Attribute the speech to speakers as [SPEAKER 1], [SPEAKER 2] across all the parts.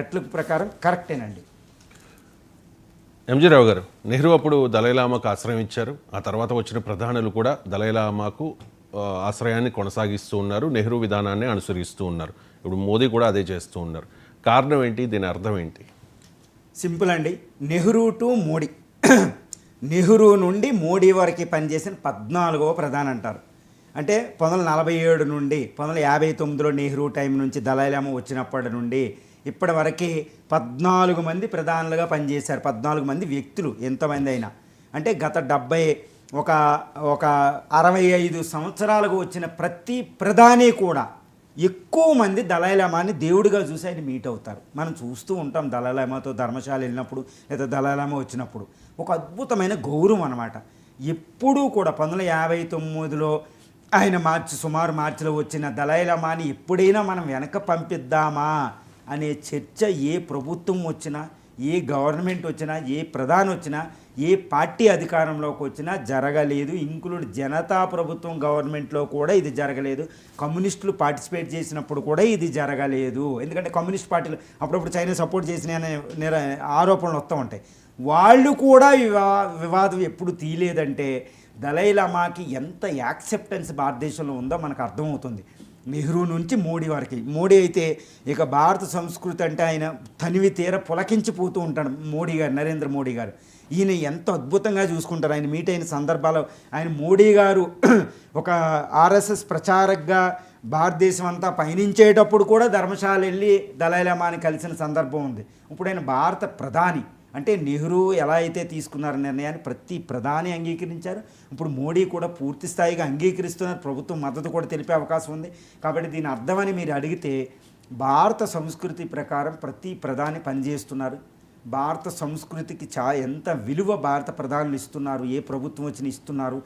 [SPEAKER 1] అట్ల ప్రకారం కరెక్టేనండి.
[SPEAKER 2] ఎంజీ రావు గారు, నెహ్రూ అప్పుడు దలైలామాకు ఆశ్రయం ఇచ్చారు. ఆ తర్వాత వచ్చిన ప్రధానులు కూడా దలైలామాకు ఆశ్రయాన్ని కొనసాగిస్తూ ఉన్నారు, నెహ్రూ విధానాన్ని అనుసరిస్తూ ఉన్నారు. ఇప్పుడు మోదీ కూడా అదే చేస్తూ ఉన్నారు. కారణం ఏంటి? దీని అర్థం ఏంటి?
[SPEAKER 1] సింపుల్ అండి. నెహ్రూ టు మోడీ, నెహ్రూ నుండి మోడీ వరకు పనిచేసిన 14వ ప్రధాని అంటారు. అంటే 1947 నుండి 1959లో నెహ్రూ టైం నుంచి దలైలామా వచ్చినప్పటి నుండి ఇప్పటి వరకు 14 మంది ప్రధానులుగా పనిచేశారు. 14 మంది వ్యక్తులు, ఎంతమంది అయినా. అంటే గత 65 సంవత్సరాలకు వచ్చిన ప్రతి ప్రధాని కూడా ఎక్కువ మంది దలైలామాని దేవుడిగా చూసి ఆయన మీట్ అవుతారు. మనం చూస్తూ ఉంటాం దలైలామాతో ధర్మశాల వెళ్ళినప్పుడు, లేదా దలైలామా వచ్చినప్పుడు ఒక అద్భుతమైన గౌరవం అనమాట. ఎప్పుడూ కూడా 1959లో ఆయన సుమారు మార్చిలో వచ్చిన దలైలామాని ఎప్పుడైనా మనం వెనక పంపిద్దామా అనే చర్చ ఏ ప్రభుత్వం వచ్చినా, ఏ గవర్నమెంట్ వచ్చినా, ఏ ప్రధాని వచ్చినా, ఏ పార్టీ అధికారంలోకి వచ్చినా జరగలేదు. ఇంక్లూడ్ జనతా ప్రభుత్వం గవర్నమెంట్లో కూడా ఇది జరగలేదు. కమ్యూనిస్టులు పార్టిసిపేట్ చేసినప్పుడు కూడా ఇది జరగలేదు. ఎందుకంటే కమ్యూనిస్ట్ పార్టీలు అప్పుడప్పుడు చైనా సపోర్ట్ చేసిన ఆరోపణలు వస్తూ ఉంటాయి. వాళ్ళు కూడా వివాదం ఎప్పుడు తీయలేదంటే దలైలామాకి ఎంత యాక్సెప్టెన్స్ భారతదేశంలో ఉందో మనకు అర్థమవుతుంది. నెహ్రూ నుంచి మోడీ వరకు. మోడీ అయితే ఇక భారత సంస్కృతి అంటే ఆయన తనివి తీర పులకించిపోతూ ఉంటాడు. మోడీ గారు, నరేంద్ర మోడీ గారు ఈయన ఎంత అద్భుతంగా చూసుకుంటారు. ఆయన మీట్ అయిన సందర్భాలు ఆయన మోడీ గారు ఒక ఆర్ఎస్ఎస్ ప్రచారకగా భారతదేశం అంతా పయనించేటప్పుడు కూడా ధర్మశాల వెళ్ళి దలైలామాని కలిసిన సందర్భం ఉంది. ఇప్పుడు ఆయన భారత ప్రధాని. అంటే నెహ్రూ ఎలా అయితే తీసుకున్నారు నిర్ణయాన్ని ప్రతి ప్రధాని అంగీకరించారు. ఇప్పుడు మోడీ కూడా పూర్తి స్థాయిగా అంగీకరిస్తున్నారు. ప్రభుత్వం మద్దతు కూడా తెలిపే అవకాశం ఉంది. కాబట్టి దీని అర్థమని మీరు అడిగితే భారత సంస్కృతి ప్రకారం ప్రతి ప్రధాని పనిచేస్తున్నారు. భారత సంస్కృతికి ఎంత విలువ భారత ప్రధానులు ఇస్తున్నారు, ఏ ప్రభుత్వం వచ్చినా ఇస్తున్నారు.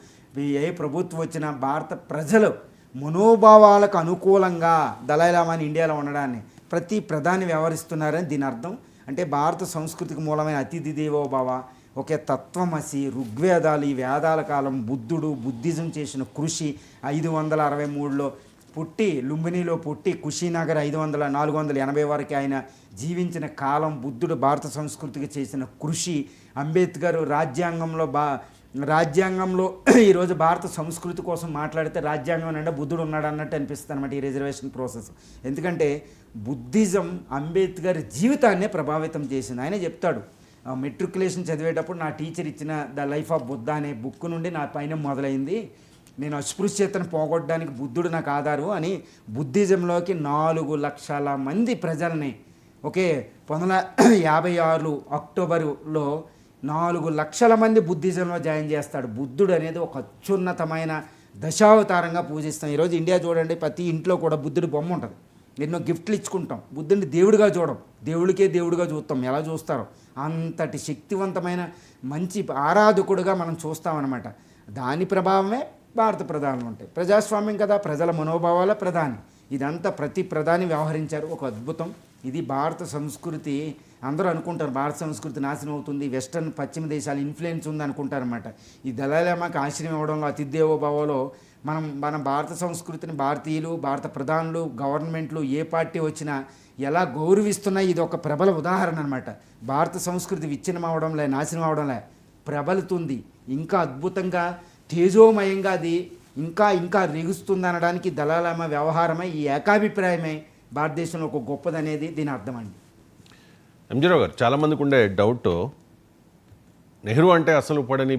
[SPEAKER 1] ఏ ప్రభుత్వం వచ్చినా భారత ప్రజలు మనోభావాలకు అనుకూలంగా దలైలామాని ఇండియాలో ఉండడాన్ని ప్రతి ప్రధాని వ్యవహరిస్తున్నారని దీని అర్థం. అంటే భారత సంస్కృతికి మూలమైన అతిథి దేవో భవ, ఒకే తత్వమసి, ఋగ్వేదాలు, ఈ వేదాల కాలం బుద్ధుడు, బుద్ధిజం చేసిన కృషి 563లో పుట్టి, లుంబినిలో పుట్టి కుషీనగర్ 480 వరకు ఆయన జీవించిన కాలం, బుద్ధుడు భారత సంస్కృతికి చేసిన కృషి, అంబేద్కర్ రాజ్యాంగంలో ఈరోజు భారత సంస్కృతి కోసం మాట్లాడితే రాజ్యాంగం అంటే బుద్ధుడు ఉన్నాడు అన్నట్టు అనిపిస్తుంది అనమాట ఈ రిజర్వేషన్ ప్రాసెస్. ఎందుకంటే బుద్ధిజం అంబేద్కర్ జీవితాన్నే ప్రభావితం చేసింది. ఆయన చెప్తాడు, మెట్రికులేషన్ చదివేటప్పుడు నా టీచర్ ఇచ్చిన ద లైఫ్ ఆఫ్ బుద్ధ అనే బుక్ నుండి నా పైన మొదలైంది. నేను అస్పృశ్యతను పోగొట్టడానికి బుద్ధుడు నాకు ఆధారం అని బుద్ధిజంలోకి 4 లక్షల మంది ప్రజల్ని 1956 అక్టోబరులో 4 లక్షల మంది బుద్ధిజంలో జాయిన్ చేస్తాడు. బుద్ధుడు అనేది ఒక అత్యున్నతమైన దశావతారంగా పూజిస్తాం. ఈరోజు ఇండియా చూడండి, ప్రతి ఇంట్లో కూడా బుద్ధుడి బొమ్మ ఉంటుంది. ఎన్నో గిఫ్ట్లు ఇచ్చుకుంటాం. బుద్ధుడిని దేవుడిగా చూడం, దేవుడికే దేవుడిగా చూస్తాం. ఎలా చూస్తారో అంతటి శక్తివంతమైన మంచి ఆరాధకుడుగా మనం చూస్తామన్నమాట. దాని ప్రభావమే భారత ప్రధానులు ఉంటాయి. ప్రజాస్వామ్యం కదా, ప్రజల మనోభావాల ప్రధాని. ఇదంతా ప్రతి ప్రధాని వ్యవహరించారు. ఒక అద్భుతం. ఇది భారత సంస్కృతి. అందరూ అనుకుంటారు భారత సంస్కృతి నాశనం అవుతుంది, వెస్టర్న్ పశ్చిమ దేశాల ఇన్ఫ్లుయెన్స్ ఉంది అనుకుంటారన్నమాట. ఈ దలైలామాకి ఆశ్రయం ఇవ్వడంలో, అతిథి దేవో భవలో మన భారత సంస్కృతిని భారతీయులు, భారత ప్రధానులు, గవర్నమెంట్లు ఏ పార్టీ వచ్చినా ఎలా గౌరవిస్తున్నాయి ఇది ఒక ప్రబల ఉదాహరణ అనమాట. భారత సంస్కృతి విచ్ఛిన్నం అవడంలే, నాశనం అవడంలే, ప్రబలుతుంది. ఇంకా అద్భుతంగా తేజోమయంగా అది ఇంకా రిగుస్తుంది అనడానికి దలైలామా వ్యవహారమే, ఈ ఏకాభిప్రాయమే భారతదేశంలో ఒక గొప్పదనేది దీని అర్థం అండి.
[SPEAKER 2] ఎంజీ రావు గారు, చాలామందికి ఉండే డౌట్, నెహ్రూ అంటే అసలు పడని